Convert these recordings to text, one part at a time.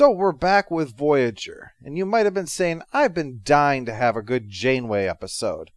So we're back with Voyager, and you might have been saying, I've been dying to have a good Janeway episode.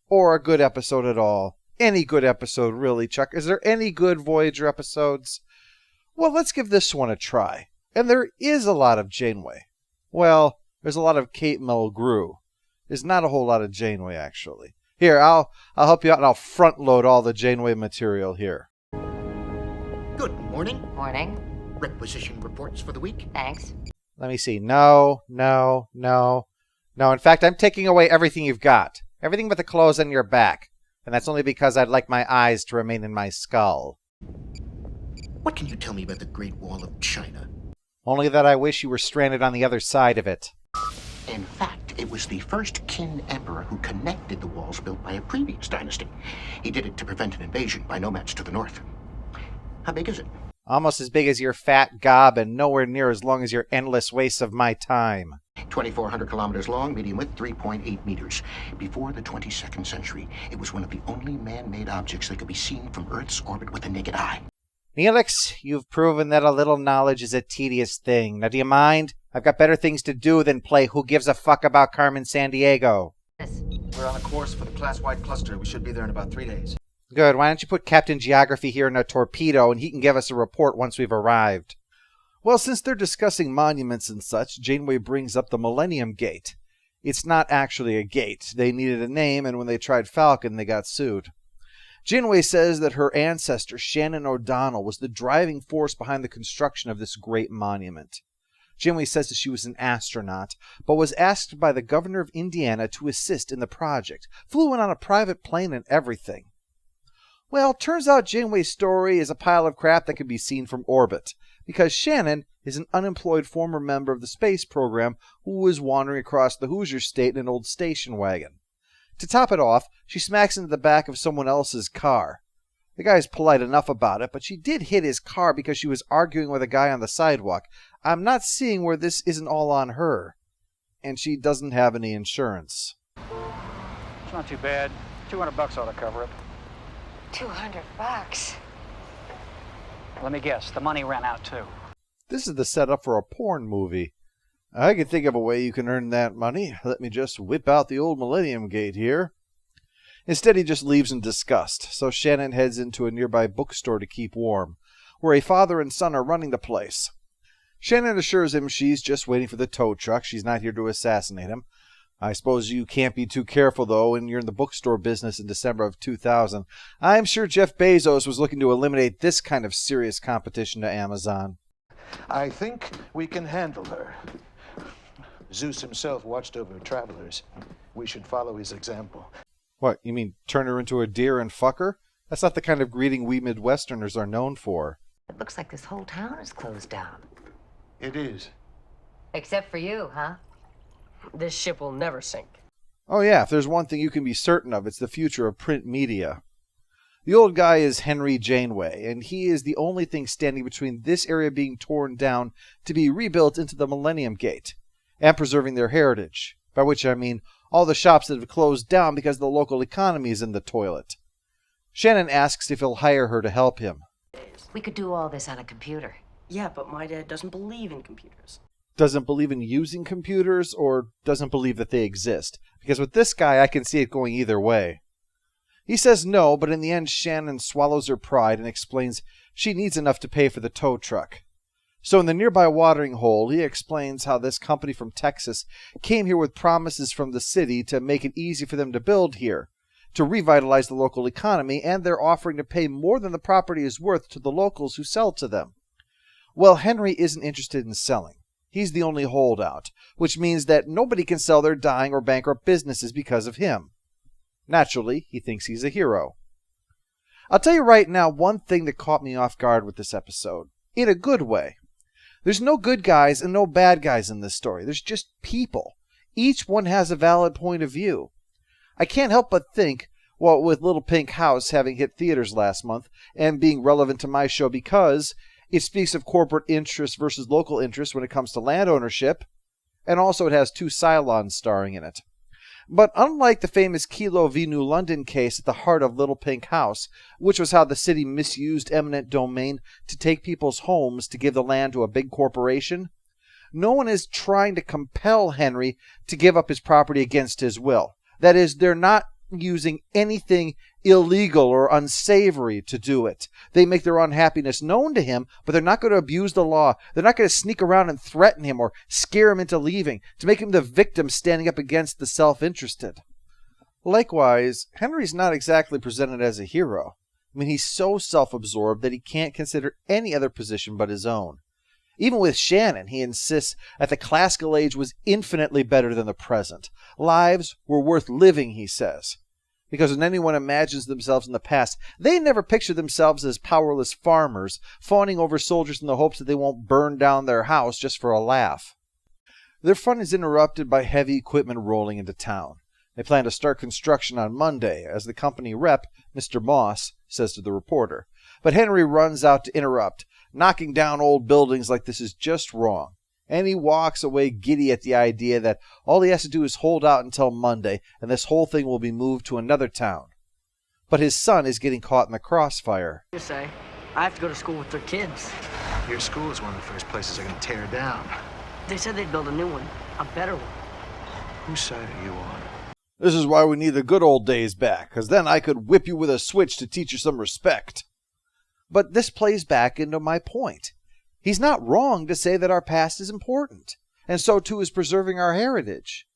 Or a good episode at all. Any good episode, really, Chuck. Is there any good Voyager episodes? Well, let's give this one a try. And there is a lot of Janeway. Well, there's a lot of Kate Mulgrew. There's not a whole lot of Janeway, actually. Here, I'll help you out, and I'll front-load all the Janeway material here. Good morning. Morning. Requisition reports for the week. Thanks. Let me see. No. In fact, I'm taking away everything you've got. Everything but the clothes on your back. And that's only because I'd like my eyes to remain in my skull. What can you tell me about the Great Wall of China? Only that I wish you were stranded on the other side of it. In fact, it was the first Qin emperor who connected the walls built by a previous dynasty. He did it to prevent an invasion by nomads to the north. How big is it? Almost as big as your fat gob and nowhere near as long as your endless wastes of my time. 2,400 kilometers long, medium width 3.8 meters. Before the 22nd century, it was one of the only man-made objects that could be seen from Earth's orbit with the naked eye. Neelix, you've proven that a little knowledge is a tedious thing. Now, do you mind? I've got better things to do than play Who Gives a Fuck About Carmen Sandiego. We're on a course for the class-wide cluster. We should be there in about 3 days. Good. Why don't you put Captain Geography here in a torpedo and he can give us a report once we've arrived? Well, since they're discussing monuments and such, Janeway brings up the Millennium Gate. It's not actually a gate. They needed a name, and when they tried Falcon, they got sued. Janeway says that her ancestor, Shannon O'Donnell, was the driving force behind the construction of this great monument. Janeway says that she was an astronaut, but was asked by the governor of Indiana to assist in the project. Flew in on a private plane and everything. Well, turns out Janeway's story is a pile of crap that can be seen from orbit, because Shannon is an unemployed former member of the space program who was wandering across the Hoosier state in an old station wagon. To top it off, she smacks into the back of someone else's car. The guy's polite enough about it, but she did hit his car because she was arguing with a guy on the sidewalk. I'm not seeing where this isn't all on her. And she doesn't have any insurance. It's not too bad. $200 ought to cover it. $200. Let me guess, the money ran out too. This is the setup for a porn movie. I can think of a way you can earn that money. Let me just whip out the old Millennium Gate here. Instead, he just leaves in disgust, so Shannon heads into a nearby bookstore to keep warm, where a father and son are running the place. Shannon assures him she's just waiting for the tow truck. She's not here to assassinate him. I suppose you can't be too careful, though, when you're in the bookstore business in December of 2000. I'm sure Jeff Bezos was looking to eliminate this kind of serious competition to Amazon. I think we can handle her. Zeus himself watched over travelers. We should follow his example. What, you mean turn her into a deer and fuck her? That's not the kind of greeting we Midwesterners are known for. It looks like this whole town is closed down. It is. Except for you, huh? This ship will never sink. Oh yeah, if there's one thing you can be certain of, it's the future of print media. The old guy is Henry Janeway, and he is the only thing standing between this area being torn down to be rebuilt into the Millennium Gate, and preserving their heritage, by which I mean all the shops that have closed down because the local economy is in the toilet. Shannon asks if he'll hire her to help him. We could do all this on a computer. Yeah, but my dad doesn't believe in computers. Doesn't believe in using computers, or doesn't believe that they exist? Because with this guy, I can see it going either way. He says no, but in the end, Shannon swallows her pride and explains she needs enough to pay for the tow truck. So in the nearby watering hole, he explains how this company from Texas came here with promises from the city to make it easy for them to build here, to revitalize the local economy, and they're offering to pay more than the property is worth to the locals who sell to them. Well, Henry isn't interested in selling. He's the only holdout, which means that nobody can sell their dying or bankrupt businesses because of him. Naturally, he thinks he's a hero. I'll tell you right now one thing that caught me off guard with this episode, in a good way. There's no good guys and no bad guys in this story. There's just people. Each one has a valid point of view. I can't help but think, well, with Little Pink House having hit theaters last month and being relevant to my show because it speaks of corporate interests versus local interests when it comes to land ownership, and also it has 2 Cylons starring in it. But unlike the famous Kilo v. New London case at the heart of Little Pink House, which was how the city misused eminent domain to take people's homes to give the land to a big corporation, no one is trying to compel Henry to give up his property against his will. That is, they're not using anything illegal or unsavory to do it. They make their unhappiness known to him, but they're not going to abuse the law. They're not going to sneak around and threaten him or scare him into leaving, to make him the victim standing up against the self-interested. Likewise, Henry's not exactly presented as a hero. I mean, he's so self-absorbed that he can't consider any other position but his own. Even with Shannon, he insists that the classical age was infinitely better than the present. Lives were worth living, he says. Because when anyone imagines themselves in the past, they never picture themselves as powerless farmers, fawning over soldiers in the hopes that they won't burn down their house just for a laugh. Their fun is interrupted by heavy equipment rolling into town. They plan to start construction on Monday, as the company rep, Mr. Moss, says to the reporter. But Henry runs out to interrupt. Knocking down old buildings like this is just wrong. And he walks away giddy at the idea that all he has to do is hold out until Monday, and this whole thing will be moved to another town. But his son is getting caught in the crossfire. You say, I have to go to school with their kids. Your school is one of the first places they're going to tear down. They said they'd build a new one, a better one. Whose side are you on? This is why we need the good old days back, because then I could whip you with a switch to teach you some respect. But this plays back into my point. He's not wrong to say that our past is important, and so too is preserving our heritage.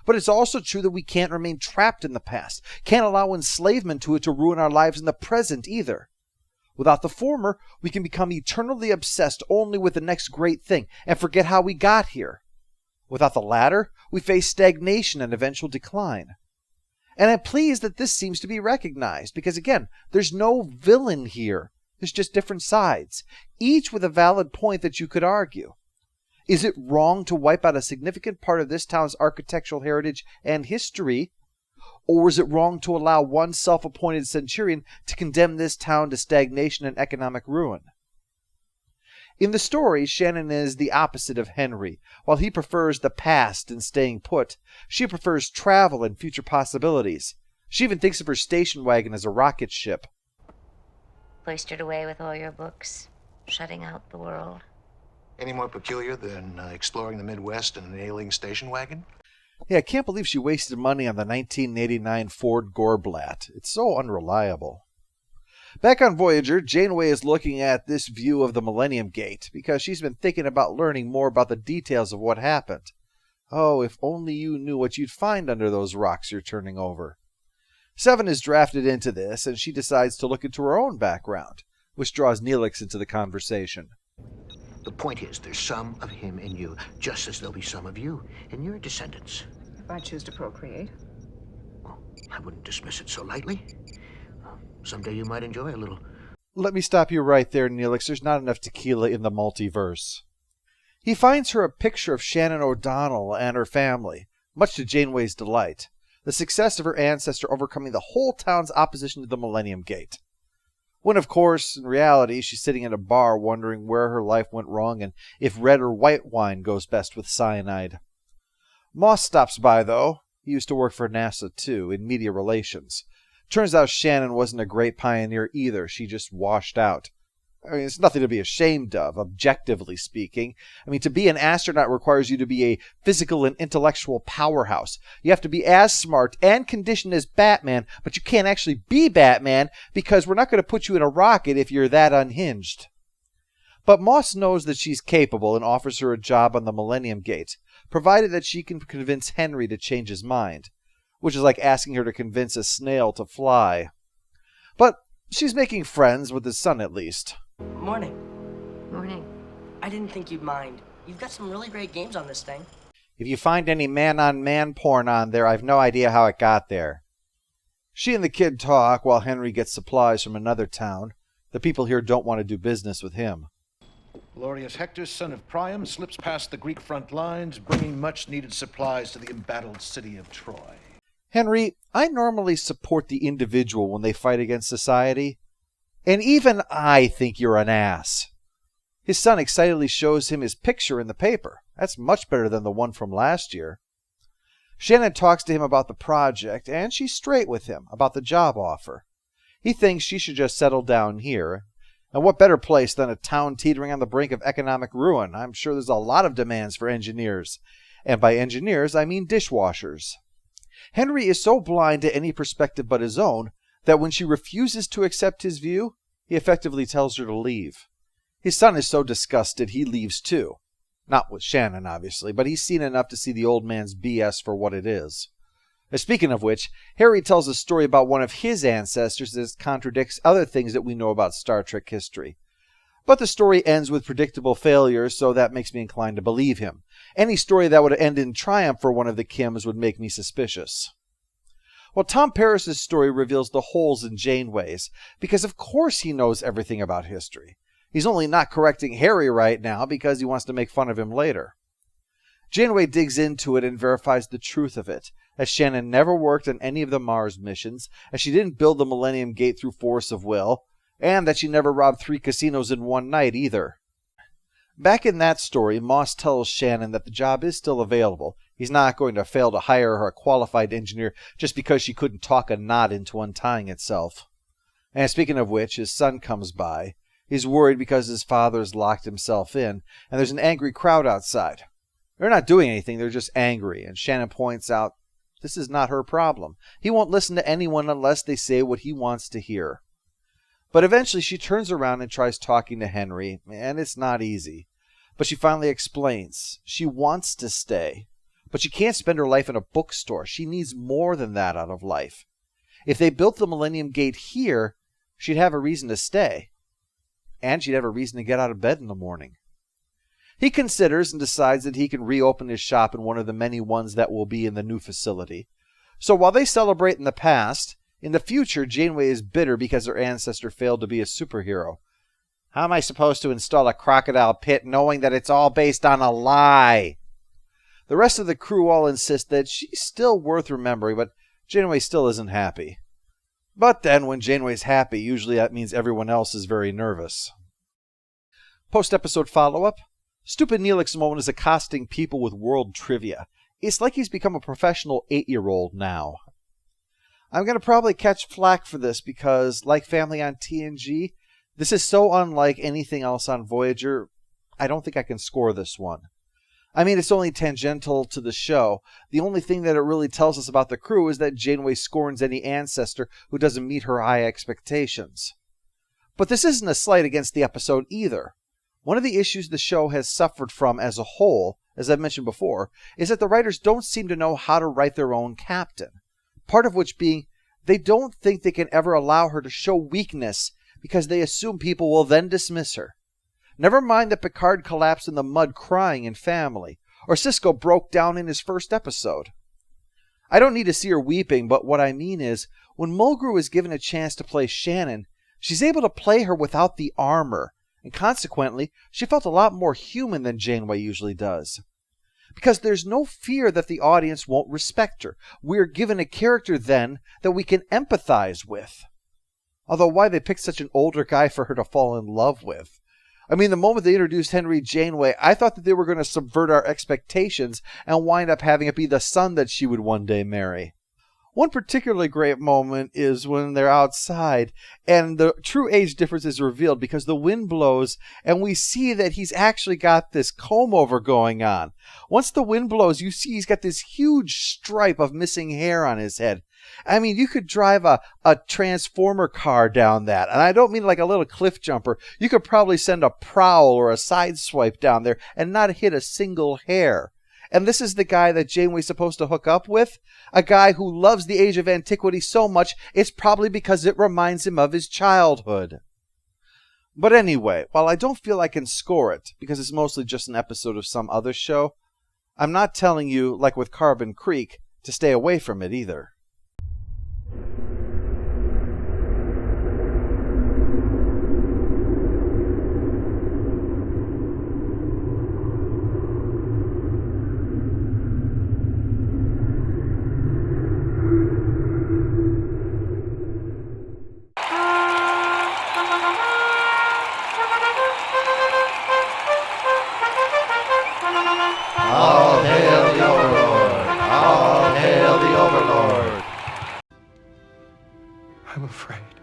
But it's also true that we can't remain trapped in the past, can't allow enslavement to it to ruin our lives in the present either. Without the former, we can become eternally obsessed only with the next great thing and forget how we got here. Without the latter, we face stagnation and eventual decline. And I'm pleased that this seems to be recognized, because again, there's no villain here. There's just different sides, each with a valid point that you could argue. Is it wrong to wipe out a significant part of this town's architectural heritage and history? Or is it wrong to allow one self-appointed centurion to condemn this town to stagnation and economic ruin? In the story, Shannon is the opposite of Henry. While he prefers the past and staying put, she prefers travel and future possibilities. She even thinks of her station wagon as a rocket ship. Cloistered away with all your books, shutting out the world. Any more peculiar than exploring the Midwest in an ailing station wagon? Yeah, I can't believe she wasted money on the 1989 Ford Gorblatt. It's so unreliable. Back on Voyager, Janeway is looking at this view of the Millennium Gate because she's been thinking about learning more about the details of what happened. Oh, if only you knew what you'd find under those rocks you're turning over. Seven is drafted into this, and she decides to look into her own background, which draws Neelix into the conversation. The point is, there's some of him in you, just as there'll be some of you in your descendants. If I choose to procreate. Well, I wouldn't dismiss it so lightly. Someday you might enjoy a little. Let me stop you right there, Neelix. There's not enough tequila in the multiverse. He finds her a picture of Shannon O'Donnell and her family, much to Janeway's delight. The success of her ancestor overcoming the whole town's opposition to the Millennium Gate. When, of course, in reality, she's sitting in a bar wondering where her life went wrong and if red or white wine goes best with cyanide. Moss stops by, though. He used to work for NASA, too, in media relations. Turns out Shannon wasn't a great pioneer either. She just washed out. I mean, it's nothing to be ashamed of, objectively speaking. I mean, to be an astronaut requires you to be a physical and intellectual powerhouse. You have to be as smart and conditioned as Batman, but you can't actually be Batman because we're not going to put you in a rocket if you're that unhinged. But Moss knows that she's capable and offers her a job on the Millennium Gate, provided that she can convince Henry to change his mind, which is like asking her to convince a snail to fly. But she's making friends with his son, at least. Morning. Morning. I didn't think you'd mind. You've got some really great games on this thing. If you find any man-on-man porn on there, I've no idea how it got there. She and the kid talk while Henry gets supplies from another town. The people here don't want to do business with him. Glorious Hector, son of Priam, slips past the Greek front lines, bringing much-needed supplies to the embattled city of Troy. Henry, I normally support the individual when they fight against society. And even I think you're an ass. His son excitedly shows him his picture in the paper. That's much better than the one from last year. Shannon talks to him about the project, and she's straight with him about the job offer. He thinks she should just settle down here, And what better place than a town teetering on the brink of economic ruin? I'm sure there's a lot of demands for engineers. And by engineers, I mean dishwashers. Henry is so blind to any perspective but his own that when she refuses to accept his view, he effectively tells her to leave. His son is so disgusted he leaves too. Not with Shannon, obviously, but he's seen enough to see the old man's BS for what it is. Speaking of which, Harry tells a story about one of his ancestors that contradicts other things that we know about Star Trek history. But the story ends with predictable failure, so that makes me inclined to believe him. Any story that would end in triumph for one of the Kims would make me suspicious. Well, Tom Paris's story reveals the holes in Janeway's, because of course he knows everything about history. He's only not correcting Harry right now because he wants to make fun of him later. Janeway digs into it and verifies the truth of it, as Shannon never worked on any of the Mars missions, as she didn't build the Millennium Gate through force of will, and that she never robbed 3 casinos in one night either. Back in that story, Moss tells Shannon that the job is still available. He's not going to fail to hire her a qualified engineer just because she couldn't talk a knot into untying itself. And speaking of which, his son comes by. He's worried because his father's locked himself in, and there's an angry crowd outside. They're not doing anything, they're just angry, and Shannon points out this is not her problem. He won't listen to anyone unless they say what he wants to hear. But eventually she turns around and tries talking to Henry, and it's not easy. But she finally explains. She wants to stay, but she can't spend her life in a bookstore. She needs more than that out of life. If they built the Millennium Gate here, she'd have a reason to stay. And she'd have a reason to get out of bed in the morning. He considers and decides that he can reopen his shop in one of the many ones that will be in the new facility. So while they celebrate in the past, in the future Janeway is bitter because her ancestor failed to be a superhero. How am I supposed to install a crocodile pit knowing that it's all based on a lie? The rest of the crew all insist that she's still worth remembering, but Janeway still isn't happy. But then when Janeway's happy, usually that means everyone else is very nervous. Post-episode follow-up. Stupid Neelix's moment is accosting people with world trivia. It's like he's become a professional 8-year-old now. I'm going to probably catch flack for this because, like Family on TNG, this is so unlike anything else on Voyager, I don't think I can score this one. I mean, it's only tangential to the show. The only thing that it really tells us about the crew is that Janeway scorns any ancestor who doesn't meet her high expectations. But this isn't a slight against the episode either. One of the issues the show has suffered from as a whole, as I've mentioned before, is that the writers don't seem to know how to write their own captain. Part of which being, they don't think they can ever allow her to show weakness because they assume people will then dismiss her. Never mind that Picard collapsed in the mud crying in Family, or Sisko broke down in his first episode. I don't need to see her weeping, but what I mean is, when Mulgrew is given a chance to play Shannon, she's able to play her without the armor, and consequently, she felt a lot more human than Janeway usually does. Because there's no fear that the audience won't respect her. We're given a character then that we can empathize with. Although why they picked such an older guy for her to fall in love with? I mean, the moment they introduced Henry Janeway, I thought that they were going to subvert our expectations and wind up having it be the son that she would one day marry. One particularly great moment is when they're outside and the true age difference is revealed because the wind blows and we see that he's actually got this comb over going on. Once the wind blows, you see he's got this huge stripe of missing hair on his head. I mean, you could drive a transformer car down that. And I don't mean like a little cliff jumper. You could probably send a prowl or a sideswipe down there and not hit a single hair. And this is the guy that Janeway's supposed to hook up with? A guy who loves the Age of Antiquity so much, it's probably because it reminds him of his childhood. But anyway, while I don't feel I can score it, because it's mostly just an episode of some other show, I'm not telling you, like with Carbon Creek, to stay away from it either. All hail the Overlord! All hail the Overlord! I'm afraid.